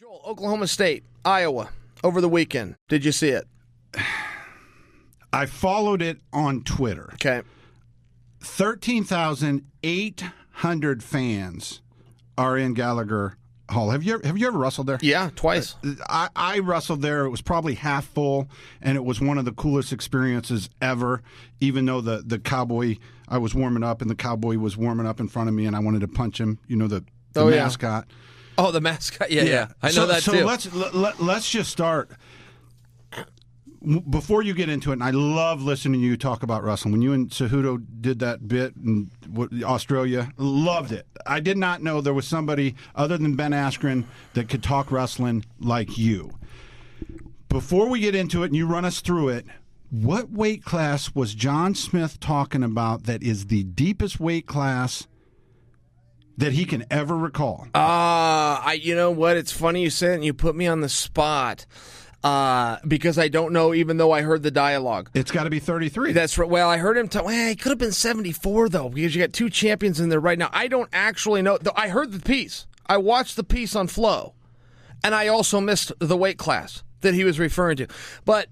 Joel, Oklahoma State, Iowa, over the weekend. Did you see it? I followed it on Twitter. Okay. 13,800 fans are in Gallagher Hall. Have you ever wrestled there? Yeah, twice. I wrestled there. It was probably half full, and it was one of the coolest experiences ever, even though the cowboy, I was warming up, and the cowboy was warming up in front of me, and I wanted to punch him, the mascot. Yeah. Oh, the mascot. Yeah. I know that too. So let's just start. Before you get into it, and I love listening to you talk about wrestling. When you and Cejudo did that bit in Australia, loved it. I did not know there was somebody other than Ben Askren that could talk wrestling like you. Before we get into it and you run us through it, what weight class was John Smith talking about that is the deepest weight class that he can ever recall? You know what? It's funny you said it, and you put me on the spot. Because I don't know, even though I heard the dialogue. It's got to be 33. That's right. Well, I heard him tell. He could have been 74 though, because you got two champions in there right now. I don't actually know. I heard the piece. I watched the piece on Flow, and I also missed the weight class that he was referring to. But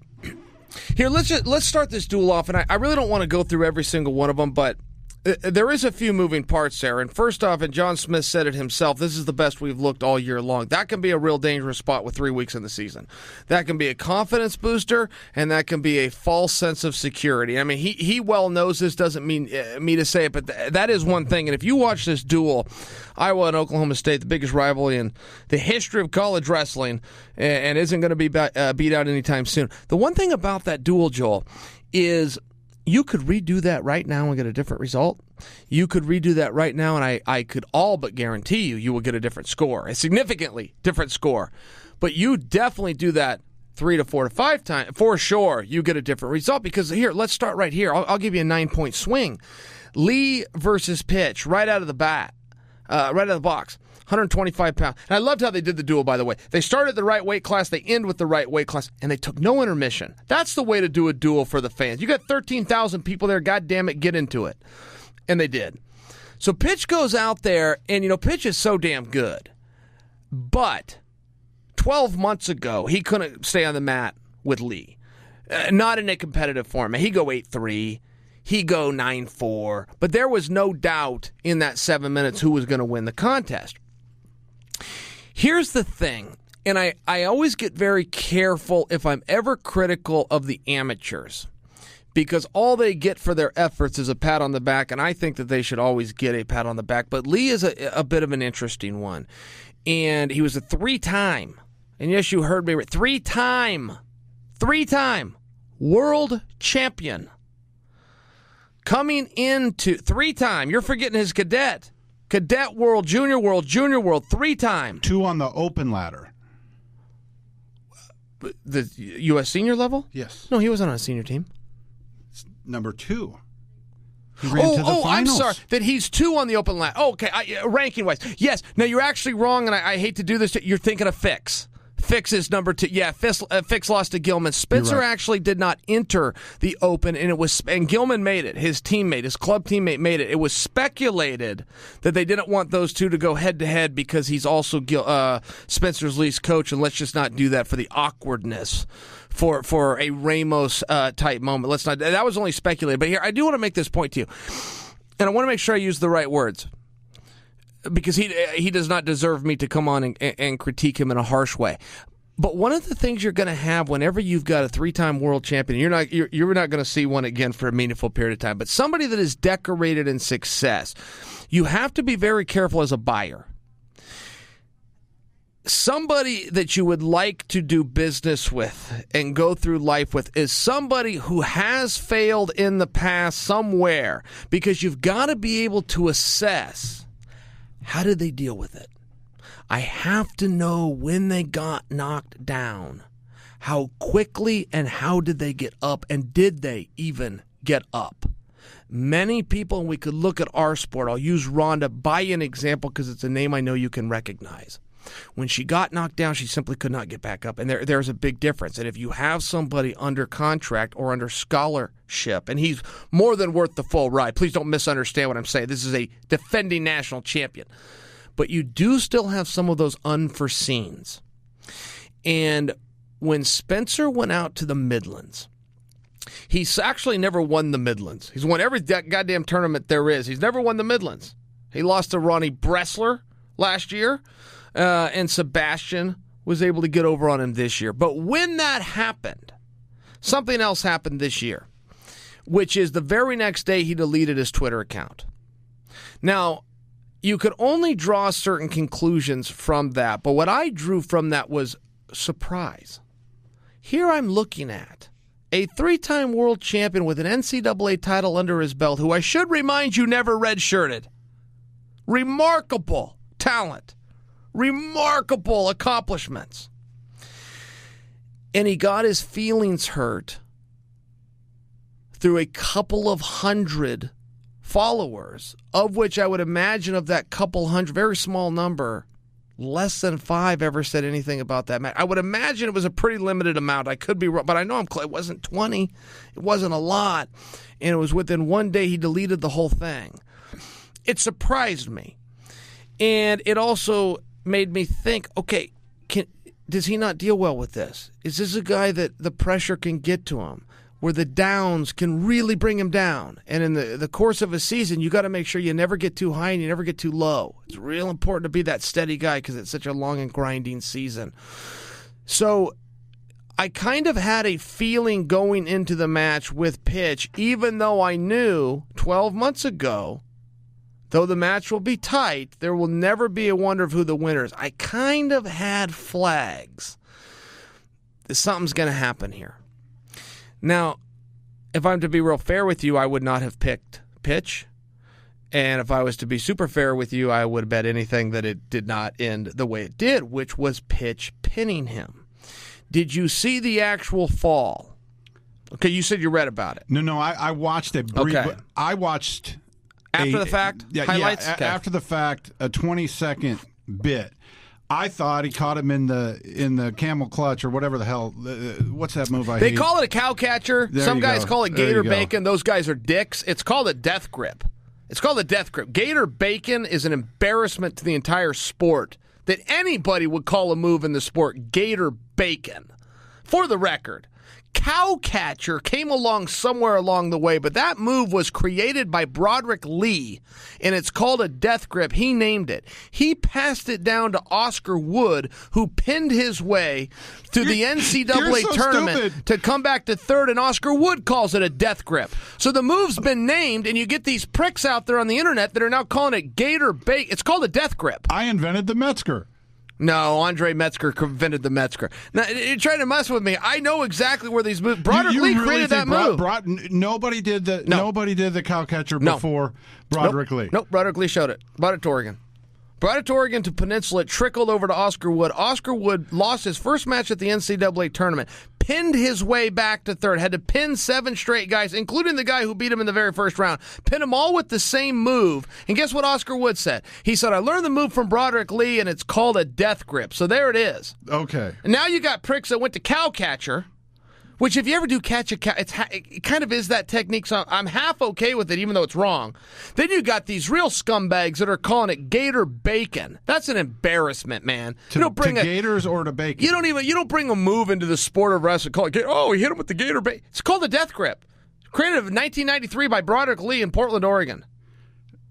here, let's start this duel off, and I really don't want to go through every single one of them, but there is a few moving parts there. And first off, and John Smith said it himself, this is the best we've looked all year long. That can be a real dangerous spot with 3 weeks in the season. That can be a confidence booster, and that can be a false sense of security. I mean, he well knows this, doesn't mean me to say it, but that is one thing. And if you watch this duel, Iowa and Oklahoma State, the biggest rivalry in the history of college wrestling, and isn't going to be beat out anytime soon. The one thing about that duel, Joel, is you could redo that right now and get a different result. You could redo that right now, and I could all but guarantee you will get a different score, a significantly different score. But you definitely do that 3 to 4 to 5 times, for sure, you get a different result. Because here, let's start right here. I'll give you a 9-point swing. Lee versus Pitch, right out of the bat, right out of the box. 125 pounds. And I loved how they did the duel, by the way. They started the right weight class, they end with the right weight class, and they took no intermission. That's the way to do a duel for the fans. You got 13,000 people there, God damn it, get into it. And they did. So Pitch goes out there, and Pitch is so damn good. But 12 months ago, he couldn't stay on the mat with Lee. Not in a competitive format. He'd go 8-3. He'd go 9-4. But there was no doubt in that 7 minutes who was going to win the contest. Here's the thing, and I always get very careful if I'm ever critical of the amateurs, because all they get for their efforts is a pat on the back, and I think that they should always get a pat on the back. But Lee is a bit of an interesting one, and he was a 3-time, and yes, you heard me right, 3-time world champion. Coming into 3-time, you're forgetting his cadet world, junior world, 3-time. 2 on the open ladder. The U.S. senior level? Yes. No, he wasn't on a senior team. It's number 2. He ran to the finals. I'm sorry. That he's 2 on the open ladder. Oh, okay, ranking-wise. Yes. Now, you're actually wrong, and I hate to do this. You're thinking of Fix. Fix is number 2. Yeah, Fix lost to Gilman. Spencer actually did not enter the Open, and Gilman made it. His club teammate made it. It was speculated that they didn't want those two to go head-to-head because he's also Spencer's least coach, and let's just not do that for the awkwardness for a Ramos type moment. Let's not. That was only speculated. But here, I do want to make this point to you, and I want to make sure I use the right words, because he does not deserve me to come on and critique him in a harsh way. But one of the things you're going to have whenever you've got a 3-time world champion, you're not going to see one again for a meaningful period of time, but somebody that is decorated in success, you have to be very careful as a buyer. Somebody that you would like to do business with and go through life with is somebody who has failed in the past somewhere, because you've got to be able to assess, how did they deal with it? I have to know when they got knocked down. How quickly and how did they get up, and did they even get up? Many people, and we could look at our sport, I'll use Ronda by an example because it's a name I know you can recognize. When she got knocked down, she simply could not get back up, and there's a big difference. And if you have somebody under contract or under scholarship, and he's more than worth the full ride, please don't misunderstand what I'm saying. This is a defending national champion. But you do still have some of those unforeseens. And when Spencer went out to the Midlands, he's actually never won the Midlands. He's won every goddamn tournament there is. He's never won the Midlands. He lost to Ronnie Bressler last year, and Sebastian was able to get over on him this year. But when that happened, something else happened this year, which is the very next day he deleted his Twitter account. Now, you could only draw certain conclusions from that, but what I drew from that was surprise. Here I'm looking at a 3-time world champion with an NCAA title under his belt, who I should remind you never redshirted. Remarkable talent. Remarkable accomplishments. And he got his feelings hurt through a couple of hundred followers, of which I would imagine of that couple hundred, very small number, less than 5 ever said anything about that match. I would imagine it was a pretty limited amount. I could be wrong, but I know it wasn't 20. It wasn't a lot. And it was within one day he deleted the whole thing. It surprised me. And it also made me think, okay, does he not deal well with this? Is this a guy that the pressure can get to him, where the downs can really bring him down? And in the course of a season, you got to make sure you never get too high and you never get too low. It's real important to be that steady guy because it's such a long and grinding season. So I kind of had a feeling going into the match with Pitch, even though I knew 12 months ago, though the match will be tight, there will never be a wonder of who the winner is. I kind of had flags that something's going to happen here. Now, if I'm to be real fair with you, I would not have picked Pitch. And if I was to be super fair with you, I would bet anything that it did not end the way it did, which was Pitch pinning him. Did you see the actual fall? Okay, you said you read about it. No, I watched it. Okay. I watched... After the fact? Highlights? Yeah, okay. After the fact, a 20-second bit. I thought he caught him in the camel clutch or whatever the hell. What's that move I hate? They call it a cow catcher. There Some you guys go. call it There gator you go. bacon. Those guys are dicks. It's called a death grip. It's called a death grip. Gator bacon is an embarrassment to the entire sport that anybody would call a move in the sport gator bacon. For the record, cow catcher came along somewhere along the way, but that move was created by Broderick Lee, and it's called a death grip. He named it. He passed it down to Oscar Wood, who pinned his way to the NCAA so tournament stupid. to come back to third, and Oscar Wood calls it a death grip. So the move's been named, and you get these pricks out there on the internet that are now calling it gator bacon. It's called a death grip. I invented the Metzger. No, Andre Metzger invented the Metzger. Now, you're trying to mess with me. I know exactly where these moves. Broderick Lee really created that think move. Nobody did the cow catcher before Broderick Lee. Nope, Broderick Lee showed it. Brought it to Oregon. Brought it to Oregon to Peninsula. It trickled over to Oscar Wood. Oscar Wood lost his first match at the NCAA tournament. Pinned his way back to third. Had to pin 7 straight guys, including the guy who beat him in the very first round. Pinned them all with the same move. And guess what Oscar Wood said? He said, I learned the move from Broderick Lee, and it's called a death grip. So there it is. Okay. And now you got pricks that went to cow catcher, which if you ever do catch a cow, it kind of is that technique. So I'm half okay with it, even though it's wrong. Then you got these real scumbags that are calling it gator bacon. That's an embarrassment, man. You don't bring gators or to bacon. You don't bring a move into the sport of wrestling. Call it, oh, he hit him with the gator bacon. It's called the death grip. Created in 1993 by Broderick Lee in Portland, Oregon.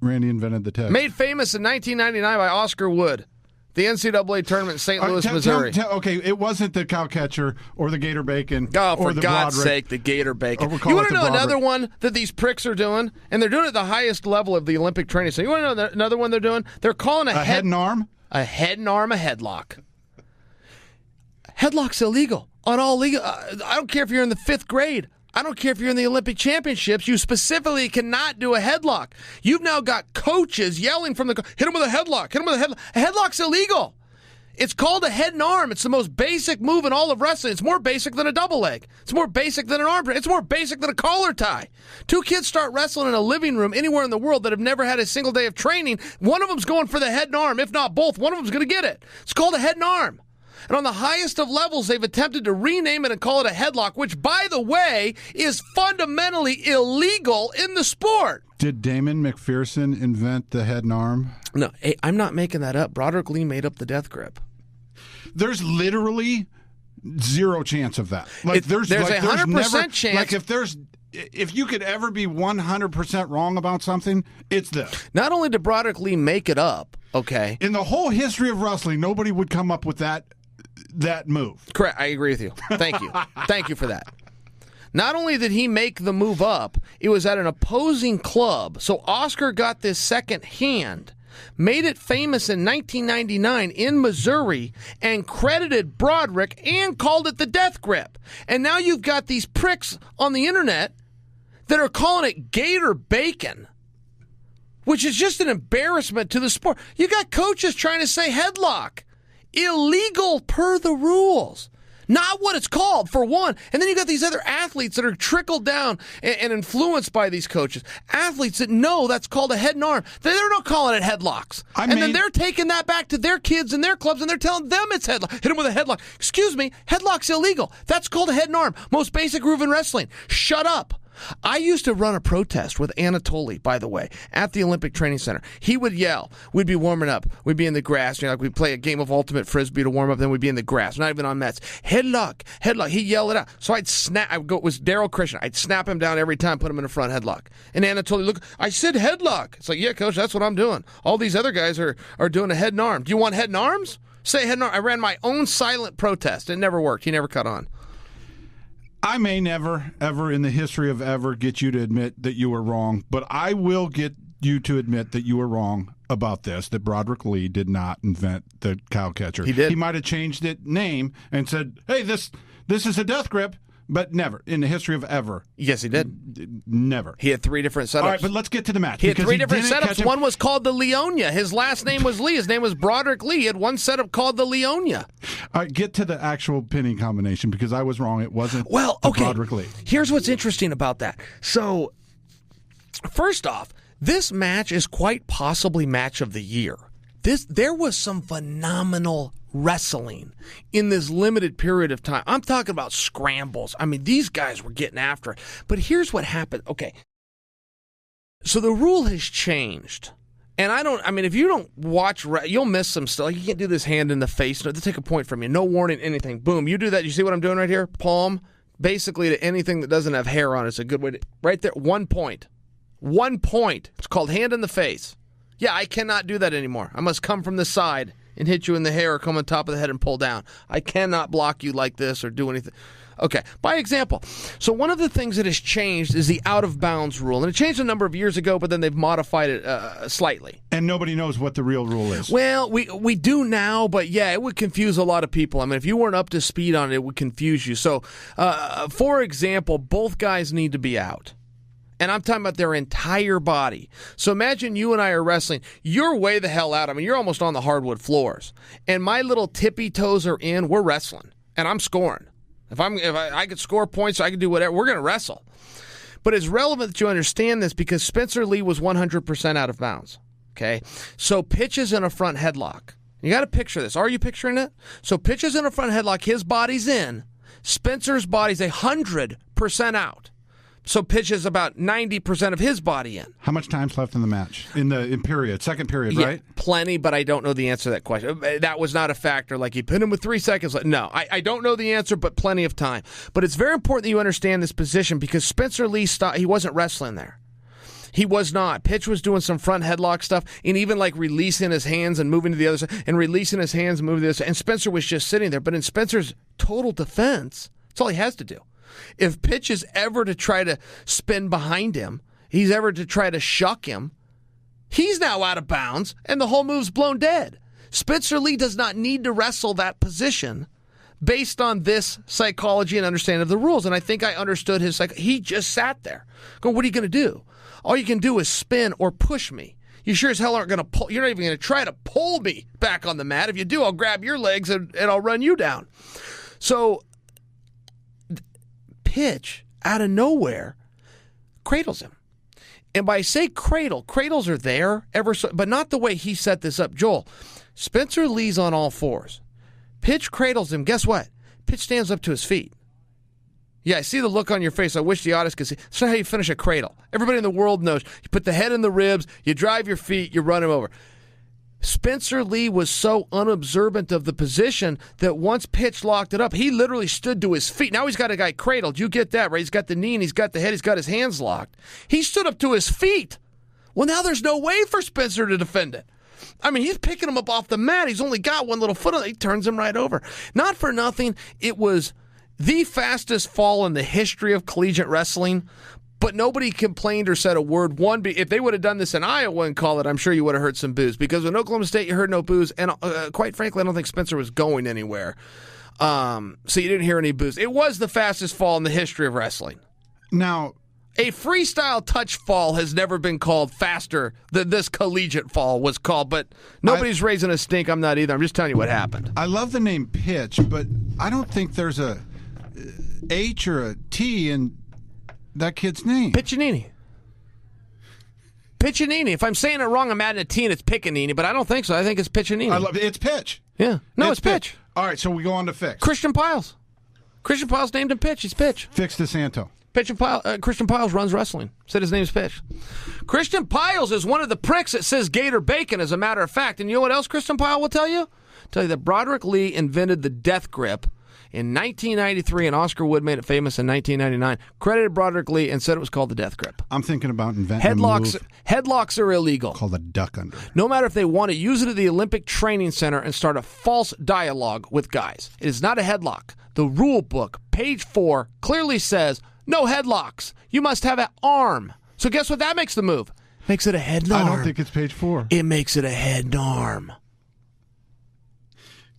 Randy invented the tech. Made famous in 1999 by Oscar Wood. The NCAA tournament in St. Louis, Missouri. Okay, it wasn't the cow catcher or the gator bacon. Oh, for or the God's Broderick. sake, the gator bacon. Or You want to know another one that these pricks are doing? And they're doing it at the highest level of the Olympic training. So you want to know another one they're doing? They're calling A head and arm? A head and arm, a headlock. Headlock's illegal on all legal. I don't care if you're in the 5th grade. I don't care if you're in the Olympic Championships. You specifically cannot do a headlock. You've now got coaches yelling from the hit him with a headlock. Hit him with a headlock. A headlock's illegal. It's called a head and arm. It's the most basic move in all of wrestling. It's more basic than a double leg. It's more basic than an arm drag. It's more basic than a collar tie. 2 kids start wrestling in a living room anywhere in the world that have never had a single day of training. One of them's going for the head and arm. If not both, one of them's going to get it. It's called a head and arm. And on the highest of levels, they've attempted to rename it and call it a headlock, which, by the way, is fundamentally illegal in the sport. Did Damon McPherson invent the head and arm? No, hey, I'm not making that up. Broderick Lee made up the death grip. There's literally zero chance of that. Like there's a 100% chance. Like if you could ever be 100% wrong about something, it's this. Not only did Broderick Lee make it up, okay, in the whole history of wrestling, nobody would come up with that move. Correct. I agree with you. Thank you. Thank you for that. Not only did he make the move up, it was at an opposing club. So Oscar got this second hand, made it famous in 1999 in Missouri, and credited Broderick and called it the death grip. And now you've got these pricks on the internet that are calling it Gator Bacon, which is just an embarrassment to the sport. You got coaches trying to say headlock. Illegal per the rules. Not what it's called, for one. And then you got these other athletes that are trickled down and influenced by these coaches. Athletes that know that's called a head and arm. They're not calling it headlocks. Then they're taking that back to their kids and their clubs, and they're telling them it's headlock. Hit them with a headlock. Excuse me, headlock's illegal. That's called a head and arm. Most basic move in wrestling. Shut up. I used to run a protest with Anatoly, by the way, at the Olympic Training Center. He would yell. We'd be warming up. We'd be in the grass. Like we'd play a game of ultimate frisbee to warm up. Then we'd be in the grass. Not even on mats. Headlock, headlock. He'd yell it out. So I'd snap. It was Daryl Christian. I'd snap him down every time, put him in a front headlock. And Anatoly, look, I said headlock. It's like, yeah, coach, that's what I'm doing. All these other guys are doing a head and arm. Do you want head and arms? Say head and arm. I ran my own silent protest. It never worked. He never caught on. I may never, ever in the history of ever get you to admit that you were wrong, but I will get you to admit that you were wrong about this, that Broderick Lee did not invent the cow catcher. He did. He might have changed its name and said, hey, this is a death grip, but never in the history of ever. Yes, he did. Never. He had 3 different setups. All right, but let's get to the match. He had 3 different setups. One was called the Leonia. His last name was Lee. His name was Broderick Lee. He had one setup called the Leonia. All right, get to the actual pinning combination because I was wrong. It wasn't Broderick Lee. Here's what's interesting about that. So, first off, this match is quite possibly match of the year. There was some phenomenal wrestling in this limited period of time. I'm talking about scrambles. I mean, these guys were getting after it. But here's what happened. Okay. So the rule has changed. And if you don't watch, you'll miss some stuff. You can't do this hand in the face. No, they take a point from you. No warning, anything. Boom. You do that. You see what I'm doing right here? Palm. Basically to anything that doesn't have hair on it. It's a good way to, right there. 1 point. 1 point. It's called hand in the face. Yeah, I cannot do that anymore. I must come from the side and hit you in the hair or come on top of the head and pull down. I cannot block you like this or do anything. Okay, by example. So one of the things that has changed is the out-of-bounds rule. And it changed a number of years ago, but then they've modified it slightly. And nobody knows what the real rule is. Well, we do now, but yeah, it would confuse a lot of people. I mean, if you weren't up to speed on it, it would confuse you. So, for example, both guys need to be out. And I'm talking about their entire body. So imagine you and I are wrestling. You're way the hell out. I mean, you're almost on the hardwood floors. And my little tippy toes are in. We're wrestling. And I'm scoring. If I could score points, I could do whatever. We're going to wrestle. But it's relevant that you understand this because Spencer Lee was 100% out of bounds. Okay? So pitches in a front headlock. You got to picture this. Are you picturing it? So pitches in a front headlock. His body's in. Spencer's body's 100% out. So pitches about 90% of his body in. How much time's left in the match? In period, second period, yeah, right? Plenty, but I don't know the answer to that question. That was not a factor. Like you put him with 3 seconds. No, I don't know the answer, but plenty of time. But it's very important that you understand this position because Spencer Lee he wasn't wrestling there. He was not. Pitch was doing some front headlock stuff and even like releasing his hands and moving to the other side and releasing his hands and moving to the other side. And Spencer was just sitting there. But in Spencer's total defense, that's all he has to do. If Pitch is ever to try to spin behind him, he's ever to try to shuck him, he's now out of bounds, and the whole move's blown dead. Spencer Lee does not need to wrestle that position based on this psychology and understanding of the rules. And I think I understood his psychology. He just sat there. Go, what are you going to do? All you can do is spin or push me. You sure as hell aren't going to pull. You're not even going to try to pull me back on the mat. If you do, I'll grab your legs and I'll run you down. So Pitch out of nowhere cradles him. And by say cradles are there but not the way he set this up. Joel, Spencer Lee's on all fours. Pitch cradles him. Guess what? Pitch stands up to his feet. Yeah, I see the look on your face. I wish the audience could see. That's not how you finish a cradle. Everybody in the world knows. You put the head in the ribs, you drive your feet, you run him over. Spencer Lee was so unobservant of the position that once Pitch locked it up, he literally stood to his feet. Now he's got a guy cradled. You get that, right? He's got the knee and he's got the head. He's got his hands locked. He stood up to his feet. Well, now there's no way for Spencer to defend it. I mean, he's picking him up off the mat. He's only got one little foot on it. He turns him right over. Not for nothing, it was the fastest fall in the history of collegiate wrestling. But nobody complained or said a word. One, if they would have done this in Iowa and called it, I'm sure you would have heard some boos. Because in Oklahoma State, you heard no boos. And quite frankly, I don't think Spencer was going anywhere. So you didn't hear any boos. It was the fastest fall in the history of wrestling. Now, a freestyle touch fall has never been called faster than this collegiate fall was called. But nobody's raising a stink. I'm not either. I'm just telling you what happened. I love the name Pitch, but I don't think there's a H or a T in that kid's name. Piccinini. If I'm saying it wrong, I'm adding a T and it's Piccinini, but I don't think so. I think it's Piccinini. I love it. It's Pitch. Yeah. No, it's Pitch. All right, so we go on to Fix. Christian Piles named him Pitch. He's Pitch. Fix DeSanto. Christian Piles runs wrestling. Said his name's Pitch. Christian Piles is one of the pricks that says Gator Bacon, as a matter of fact. And you know what else Christian Piles will tell you? Tell you that Broderick Lee invented the death grip in 1993, and Oscar Wood made it famous in 1999. Credited Broderick Lee and said it was called the death grip. I'm thinking about inventing a move Headlocks are illegal. called a duck under. No matter if they want to use it at the Olympic Training Center and start a false dialogue with guys. It is not a headlock. The rule book, page 4, clearly says no headlocks. You must have an arm. So guess what that makes the move? Makes it a head and arm. I don't think it's page 4. It makes it a head and arm.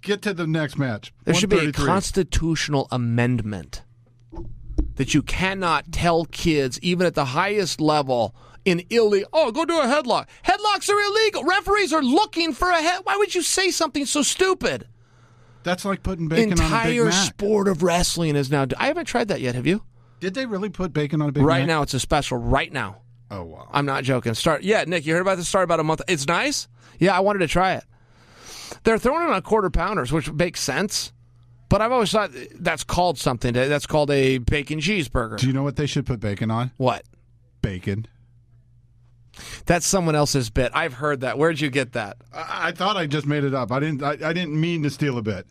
Get to the next match. There should be a constitutional amendment that you cannot tell kids, even at the highest level, in illegal, go do a headlock. Headlocks are illegal. Referees are looking for a head. Why would you say something so stupid? That's like putting bacon on a Big Mac. Entire sport of wrestling is now. I haven't tried that yet. Have you? Did they really put bacon on a Big Mac? Right now, it's a special. Right now. Oh, wow. I'm not joking. Yeah, Nick, you heard about this? Started about a month. It's nice. Yeah, I wanted to try it. They're throwing it on quarter pounders, which makes sense. But I've always thought that's called something. That's called a bacon cheeseburger. Do you know what they should put bacon on? What? Bacon. That's someone else's bit. I've heard that. Where'd you get that? I thought I just made it up. I didn't mean to steal a bit.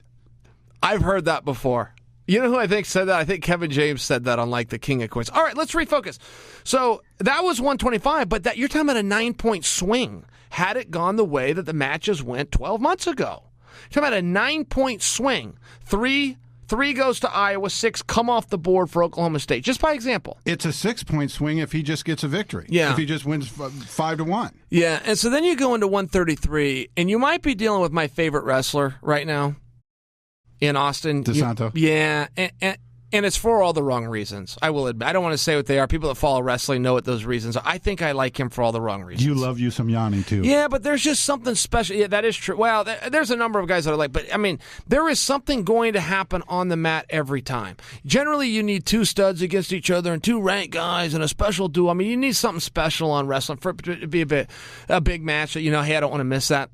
I've heard that before. You know who I think said that? I think Kevin James said that on like the King of Queens. All right, let's refocus. So that was 125, but you're talking about a 9-point swing. Had it gone the way that the matches went 12 months ago. You're talking about a 9-point swing. Three goes to Iowa, 6 come off the board for Oklahoma State. Just by example. It's a 6-point swing if he just gets a victory. Yeah. If he just wins 5-1. Yeah, and so then you go into 133, and you might be dealing with my favorite wrestler right now in Austin. DeSanto. Yeah, and it's for all the wrong reasons. I will admit. I don't want to say what they are. People that follow wrestling know what those reasons are. I think I like him for all the wrong reasons. You love you some Yanni, too. Yeah, but there's just something special. Yeah, that is true. Well, there's a number of guys that I like. But, I mean, there is something going to happen on the mat every time. Generally, you need 2 studs against each other and 2 ranked guys and a special duel. I mean, you need something special on wrestling for it to be a big match that, hey, I don't want to miss that.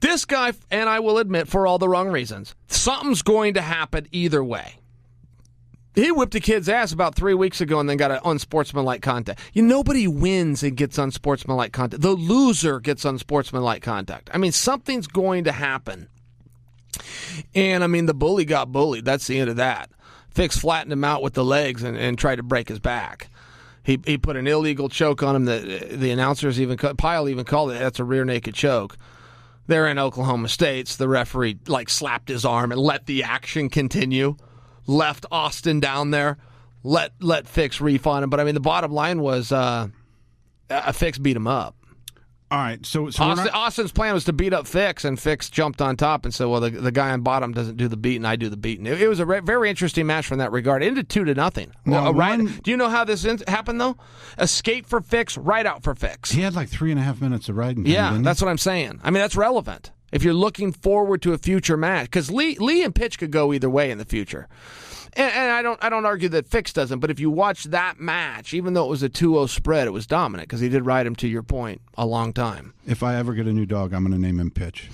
This guy, and I will admit, for all the wrong reasons, something's going to happen either way. He whipped a kid's ass about 3 weeks ago and then got an unsportsmanlike contact. Nobody wins and gets unsportsmanlike contact. The loser gets unsportsmanlike contact. I mean, something's going to happen. And, I mean, the bully got bullied. That's the end of that. Fix flattened him out with the legs and tried to break his back. He put an illegal choke on him. The announcers Pyle even called it, that's a rear naked choke. They're in Oklahoma State. So the referee, slapped his arm and let the action continue. Left Austin down there, let Fix reef on him. But, I mean, the bottom line was Fix beat him up. All right. So Austin's plan was to beat up Fix, and Fix jumped on top and said, well, the guy on bottom doesn't do the beating, I do the beating. It was a very interesting match from that regard. It ended 2-0. Do you know how this happened, though? Escape for Fix, right out for Fix. He had 3.5 minutes of riding time. Yeah, that's what I'm saying. I mean, that's relevant. If you're looking forward to a future match, because Lee and Pitch could go either way in the future, and I don't argue that Fix doesn't. But if you watch that match, even though it was a 2-0 spread, it was dominant because he did ride him, to your point, a long time. If I ever get a new dog, I'm going to name him Pitch.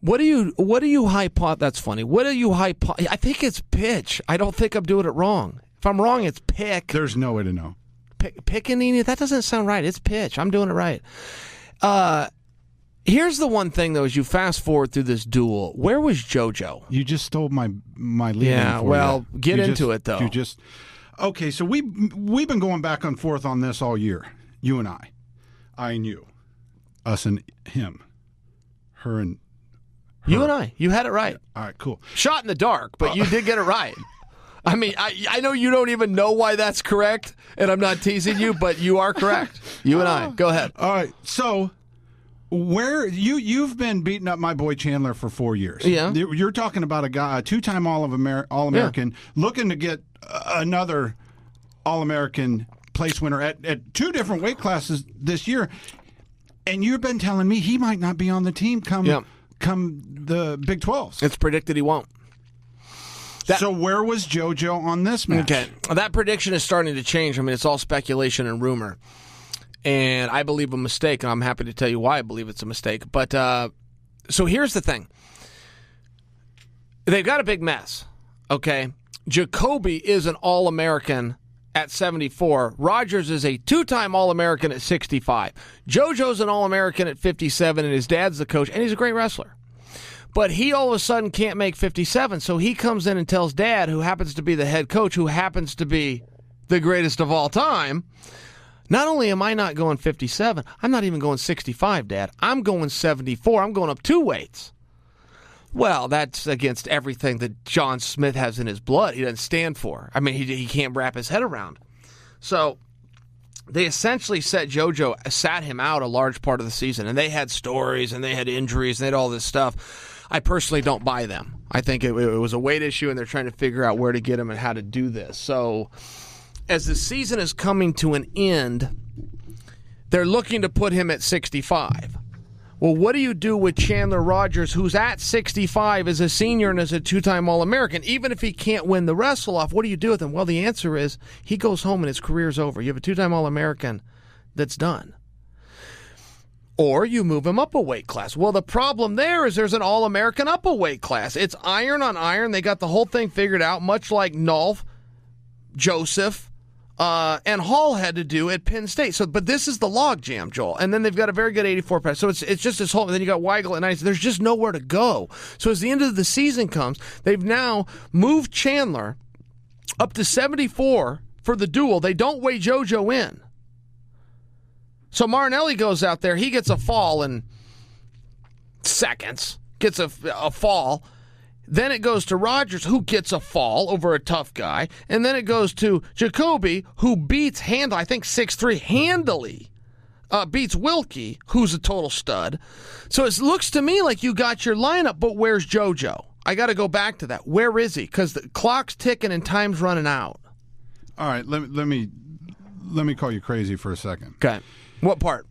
What do you hypo? That's funny. What do you hypo? I think it's Pitch. I don't think I'm doing it wrong. If I'm wrong, it's Pick. There's no way to know. Here's the one thing, though, as you fast forward through this duel, where was JoJo? You just stole my lead. Yeah, well, you. Get You into just- it, though. You just okay. So we've been going back and forth on this all year. You and I and you, us and him, her and her. You and I. You had it right. All right, cool. Shot in the dark, but you did get it right. I mean, I know you don't even know why that's correct, and I'm not teasing you, but you are correct. You and I. Go ahead. All right, so where you've been beating up my boy Chandler for 4 years. Yeah. You're talking about a guy, a two-time All-American, looking to get another All-American place winner at 2 different weight classes this year, and you've been telling me he might not be on the team come the Big 12s. It's predicted he won't. So where was JoJo on this match? Okay, that prediction is starting to change. I mean, it's all speculation and rumor, and I believe a mistake, and I'm happy to tell you why I believe it's a mistake. But so here's the thing. They've got a big mess, okay? Jacoby is an All-American at 74. Rogers is a 2-time All-American at 65. JoJo's an All-American at 57, and his dad's the coach, and he's a great wrestler. But he all of a sudden can't make 57, so he comes in and tells Dad, who happens to be the head coach, who happens to be the greatest of all time, not only am I not going 57, I'm not even going 65, Dad. I'm going 74. I'm going up 2 weights. Well, that's against everything that John Smith has in his blood. He doesn't stand for. I mean, he can't wrap his head around. So they essentially sat him out a large part of the season, and they had stories, and they had injuries, and they had all this stuff. I personally don't buy them. I think it was a weight issue, and they're trying to figure out where to get him and how to do this. So as the season is coming to an end, they're looking to put him at 65. Well, what do you do with Chandler Rogers, who's at 65 as a senior and as a 2-time All-American? Even if he can't win the wrestle-off, what do you do with him? Well, the answer is he goes home and his career's over. You have a 2-time All-American that's done. Or you move him up a weight class. Well, the problem there is there's an All-American up a weight class. It's iron on iron. They got the whole thing figured out, much like Nolf, Joseph, and Hall had to do at Penn State. So, but this is the log jam, Joel. And then they've got a very good 84 pass. So it's just this whole. Then you got Weigel at 90. There's just nowhere to go. So as the end of the season comes, they've now moved Chandler up to 74 for the duel. They don't weigh JoJo in. So Marinelli goes out there. He gets a fall in seconds. Gets a fall. Then it goes to Rogers, who gets a fall over a tough guy. And then it goes to Jacoby, who beats I think 6'3", handily. Beats Wilkie, who's a total stud. So it looks to me like you got your lineup, but where's JoJo? I got to go back to that. Where is he? Because the clock's ticking and time's running out. All right, let me call you crazy for a second. Okay. What part?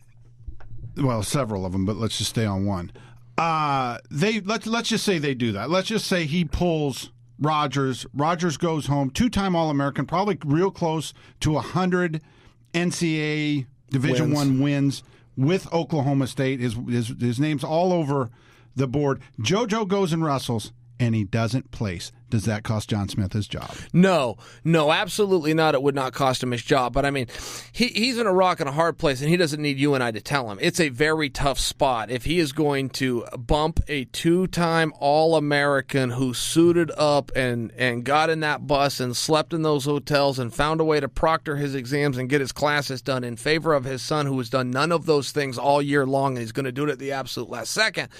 Well, several of them, but let's just stay on one. Let's just say they do that. Let's just say he pulls Rogers. Rogers goes home, 2-time All-American, probably real close to 100 NCAA Division I wins with Oklahoma State. His name's all over the board. JoJo goes and wrestles, and he doesn't place. Does that cost John Smith his job? No, absolutely not. It would not cost him his job. But, I mean, he's in a rock and a hard place, and he doesn't need you and I to tell him. It's a very tough spot. If he is going to bump a 2-time All-American who suited up and got in that bus and slept in those hotels and found a way to proctor his exams and get his classes done in favor of his son, who has done none of those things all year long, and he's going to do it at the absolute last second,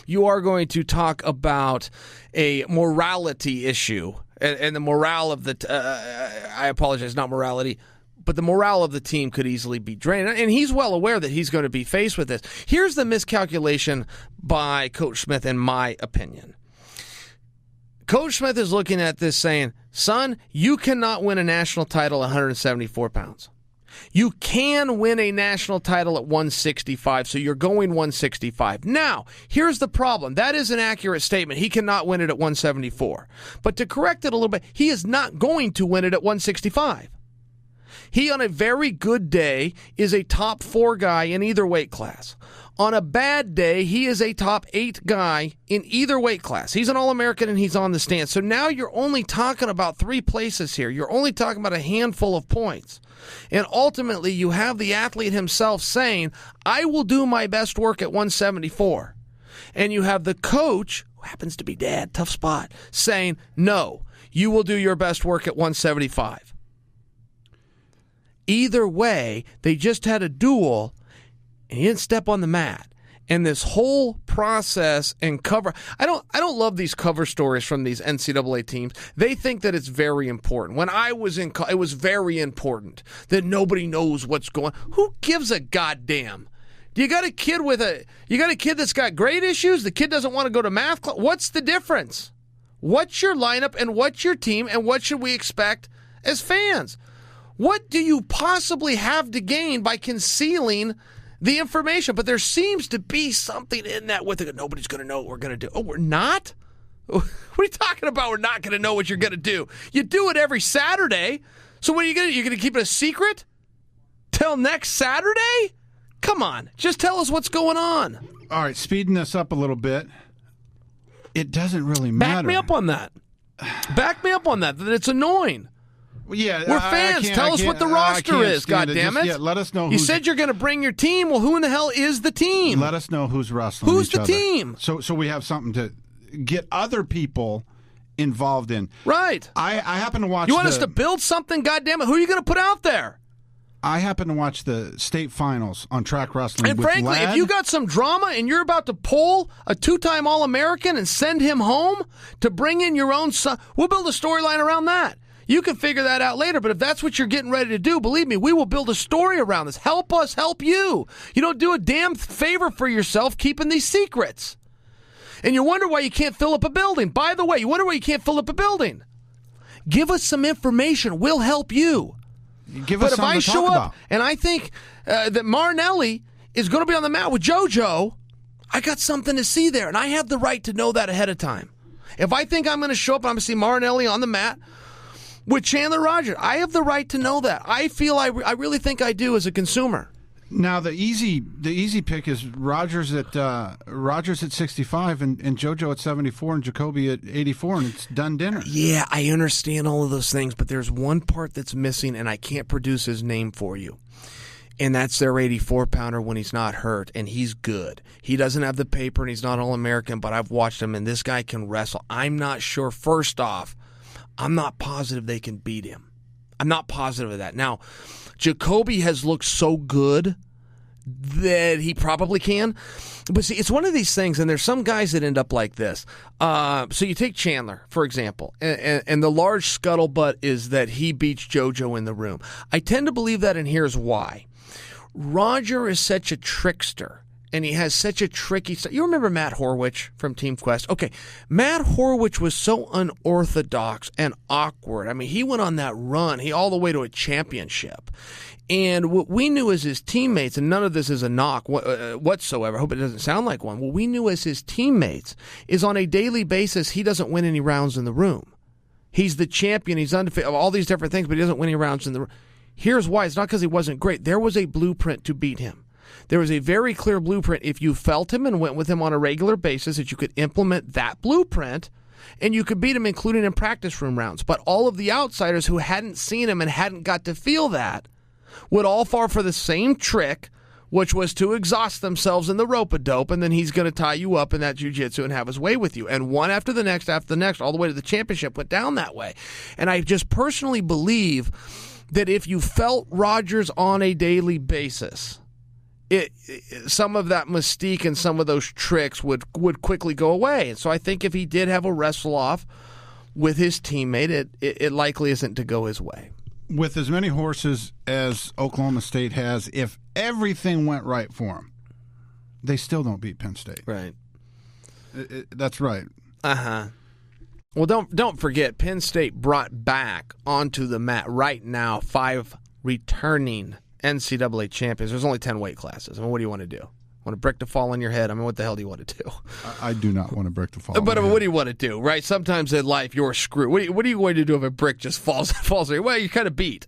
you are going to talk about a morality issue, and the morale of I apologize, not morality, but the morale of the team could easily be drained. And he's well aware that he's going to be faced with this. Here's the miscalculation by Coach Smith, in my opinion. Coach Smith is looking at this saying, son, you cannot win a national title at 174 pounds. You can win a national title at 165, so you're going 165. Now, here's the problem. That is an accurate statement. He cannot win it at 174. But to correct it a little bit, he is not going to win it at 165. He, on a very good day, is a top 4 guy in either weight class. On a bad day, he is a top 8 guy in either weight class. He's an All-American and he's on the stand. So now you're only talking about 3 places here. You're only talking about a handful of points. And ultimately, you have the athlete himself saying, I will do my best work at 174. And you have the coach, who happens to be Dad, tough spot, saying, no, you will do your best work at 175. Either way, they just had a duel, and he didn't step on the mat. And this whole process and cover, I don't love these cover stories from these NCAA teams. They think that it's very important. When I was in, it was very important that nobody knows what's going on. Who gives a goddamn? You got a kid that's got grade issues? The kid doesn't want to go to math class? What's the difference? What's your lineup and what's your team and what should we expect as fans? What do you possibly have to gain by concealing the information? But there seems to be something in that with it. Nobody's going to know what we're going to do. Oh, we're not? What are you talking about? We're not going to know what you're going to do. You do it every Saturday. So what are you going to do? You're going to keep it a secret till next Saturday? Come on. Just tell us what's going on. All right, speeding this up a little bit. It doesn't really matter. Back me up on that. Back me up on that it's annoying. Well, yeah, we're fans. Tell us what the roster is, goddammit. Yeah, let us know. You said you're going to bring your team. Well, who in the hell is the team? Let us know who's wrestling. Who's each the other. team? So we have something to get other people involved in. Right. I happen to watch. You want us to build something? Goddammit. Who are you going to put out there? I happen to watch the state finals on track wrestling. And with frankly, Ladd. if you got some drama and you're about to pull a 2-time All-American and send him home to bring in your own son, we'll build a storyline around that. You can figure that out later, but if that's what you're getting ready to do, believe me, we will build a story around this. Help us help you. You don't do a damn favor for yourself keeping these secrets. And you wonder why you can't fill up a building. By the way, you wonder why you can't fill up a building. Give us some information. We'll help you. Give us something to talk about. But if I show up and I think that Marinelli is going to be on the mat with JoJo, I got something to see there, and I have the right to know that ahead of time. If I think I'm going to show up and I'm going to see Marinelli on the mat with Chandler Rogers, I have the right to know that. I feel I really think I do as a consumer. Now the easy pick is Rogers at 65 and JoJo at 74 and Jacoby at 84, and it's done dinner. Yeah, I understand all of those things, but there's one part that's missing, and I can't produce his name for you. And that's their 84-pounder when he's not hurt, and he's good. He doesn't have the paper, and he's not All-American, but I've watched him, and this guy can wrestle. I'm not sure. First off, I'm not positive they can beat him. I'm not positive of that. Now, Jacoby has looked so good that he probably can. But see, it's one of these things, and there's some guys that end up like this. So you take Chandler, for example, and the large scuttlebutt is that he beats JoJo in the room. I tend to believe that, and here's why. Roger is such a trickster, and he has such a tricky... You remember Matt Horwich from Team Quest? Okay, Matt Horwich was so unorthodox and awkward. I mean, he went on that run, all the way to a championship. And what we knew as his teammates, and none of this is a knock whatsoever, I hope it doesn't sound like one, what we knew as his teammates is on a daily basis, he doesn't win any rounds in the room. He's the champion, he's undefeated, all these different things, but he doesn't win any rounds in the room. Here's why. It's not because he wasn't great. There was a blueprint to beat him. There was a very clear blueprint. If you felt him and went with him on a regular basis, that you could implement that blueprint, and you could beat him, including in practice room rounds. But all of the outsiders who hadn't seen him and hadn't got to feel that would all fall for the same trick, which was to exhaust themselves in the rope-a-dope, and then he's going to tie you up in that jiu-jitsu and have his way with you. And one after the next, all the way to the championship went down that way. And I just personally believe that if you felt Rogers on a daily basis, some of that mystique and some of those tricks would quickly go away. And so I think if he did have a wrestle-off with his teammate, it likely isn't to go his way. With as many horses as Oklahoma State has, if everything went right for them, they still don't beat Penn State. Right. That's right. Uh-huh. Well, don't forget, Penn State brought back onto the mat right now 5 returning NCAA champions. There's only 10 weight classes. I mean, what do you want to do? Want a brick to fall on your head? I mean, what the hell do you want to do? I do not want a brick to fall on my But head. what do you want to do, right? Sometimes in life, you're screwed. What are you going to do if a brick just falls on you? Well, you're kind of beat.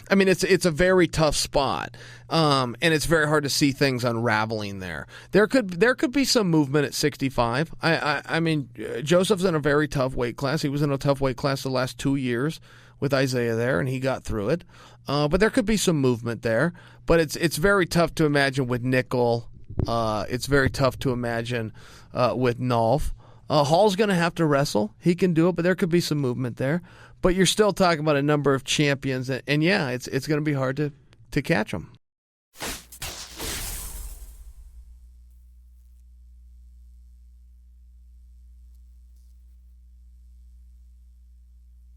I mean, it's a very tough spot, and it's very hard to see things unraveling there. There could be some movement at 65. I mean, Joseph's in a very tough weight class. He was in a tough weight class the last 2 years with Isaiah there, and he got through it. But there could be some movement there. But it's very tough to imagine with Nickel. It's very tough to imagine with Nolf. Hall's going to have to wrestle. He can do it, but there could be some movement there. But you're still talking about a number of champions, and yeah, it's going to be hard to catch them.